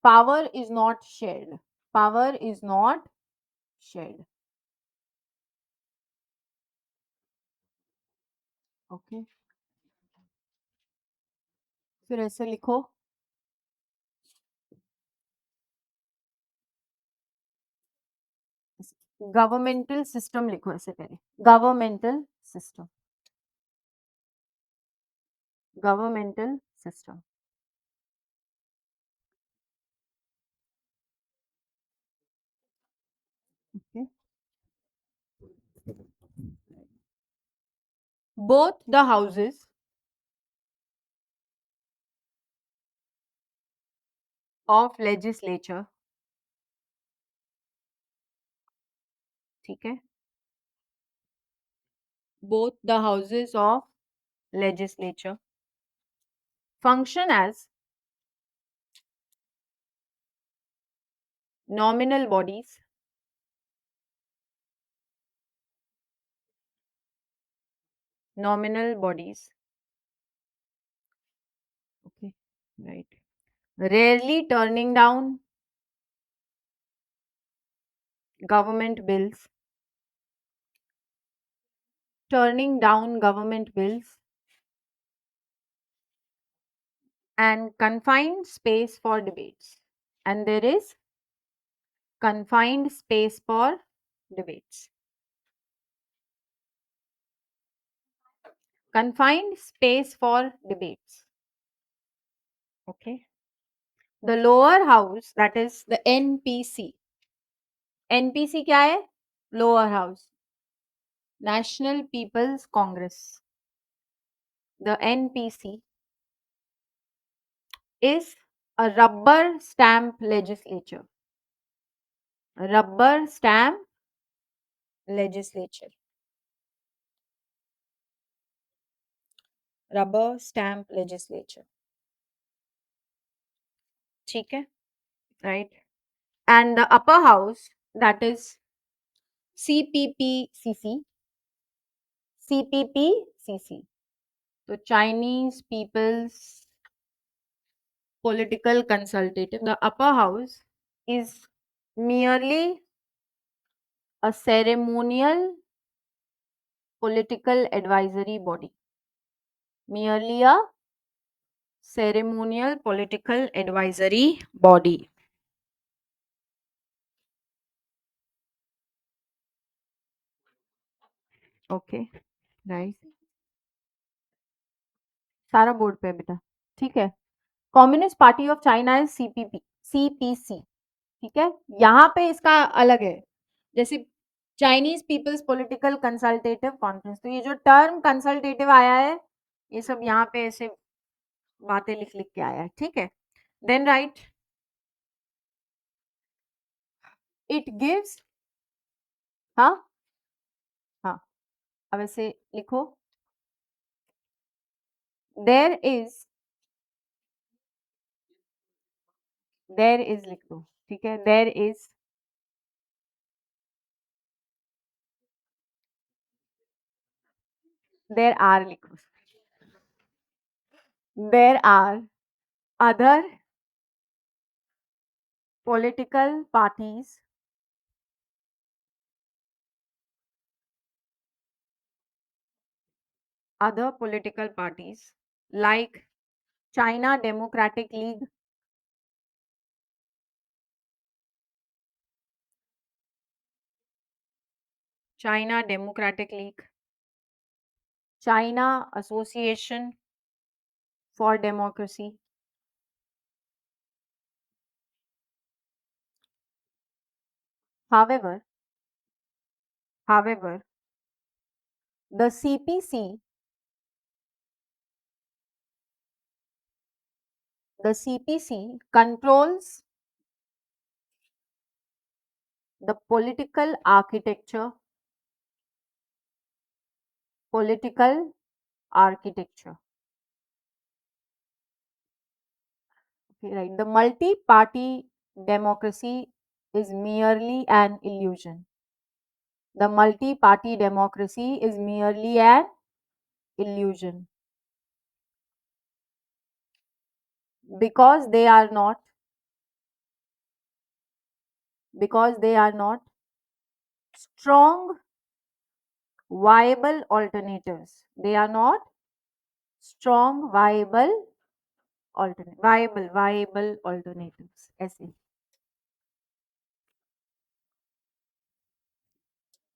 power is not shared. Power is not shared. Okay. फिर ऐसे लिखो, गवर्नमेंटल सिस्टम लिखो, ऐसे पहले governmental system, governmental system. Okay. Both the houses of legislature, ठीक है, both the houses of legislature function as nominal bodies, nominal bodies. Okay, right. Rarely government bills, turning down government bills, and confined space for debates. And there is confined space for debates. Confined space for debates. Okay. The lower house, that is the NPC. NPC क्या है? Lower house. National People's Congress. The NPC is a rubber stamp legislature. Rubber stamp legislature. Rubber stamp legislature. ठीक है? Right. And the upper house, that is CPPCC. CPPCC. So Chinese People's Political Consultative. The upper house is merely a ceremonial political advisory body. Merely a ceremonial political advisory body. Okay, right. सारा बोर्ड पे है बेटा, ठीक है. Communist party of China is CPC. ठीक है, यहाँ पे इसका अलग है. जैसे Chinese people's political consultative conference, तो ये जो टर्म कंसल्टेटिव आया है, ये सब यहाँ पे ऐसे बातें लिख लिख के आया है, ठीक है. देन राइट, इट गिव्स, हाँ हाँ, अब ऐसे लिखो, देर इज, देर इज लिख दो, ठीक है, देर इज, देर आर लिखो, there are other political parties like China Democratic League, China Democratic League, China Association for Democracy. However, however, the CPC, the CPC controls the political architecture. Okay, right. The multi-party democracy is merely an illusion. The multi-party democracy is merely an illusion because they are not because they are not strong viable alternatives. They are not strong viable alternatives. ऐसे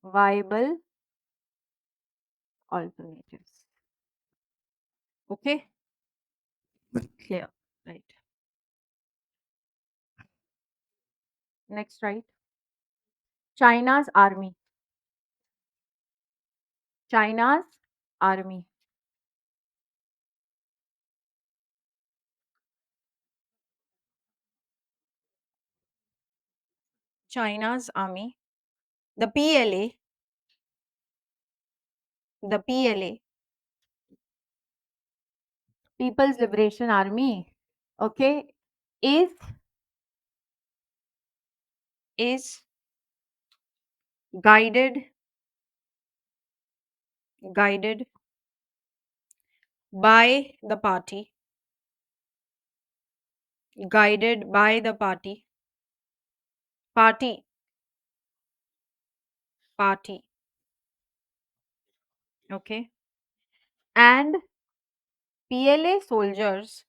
viable alternatives. Okay, clear. Right. Next, right. China's army. China's army. China's army. The PLA. The PLA. People's Liberation Army. Okay, is guided guided by the party party, okay, and PLA soldiers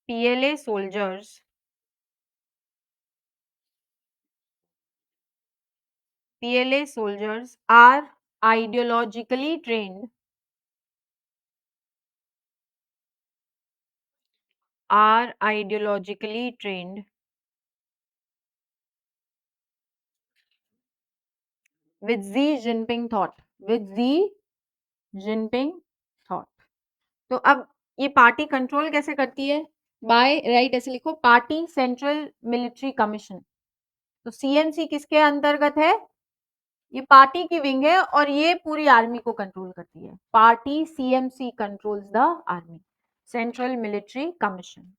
PLA soldiers PLA soldiers ideologically trained are ideologically trained with Xi Jinping thought. तो अब ये पार्टी कंट्रोल कैसे करती है? बाय राइट, ऐसे लिखो, पार्टी सेंट्रल मिलिट्री कमीशन। तो सीएमसी किसके अंतर्गत है? ये पार्टी की विंग है और ये पूरी आर्मी को कंट्रोल करती है। Party CMC controls the army, central military commission.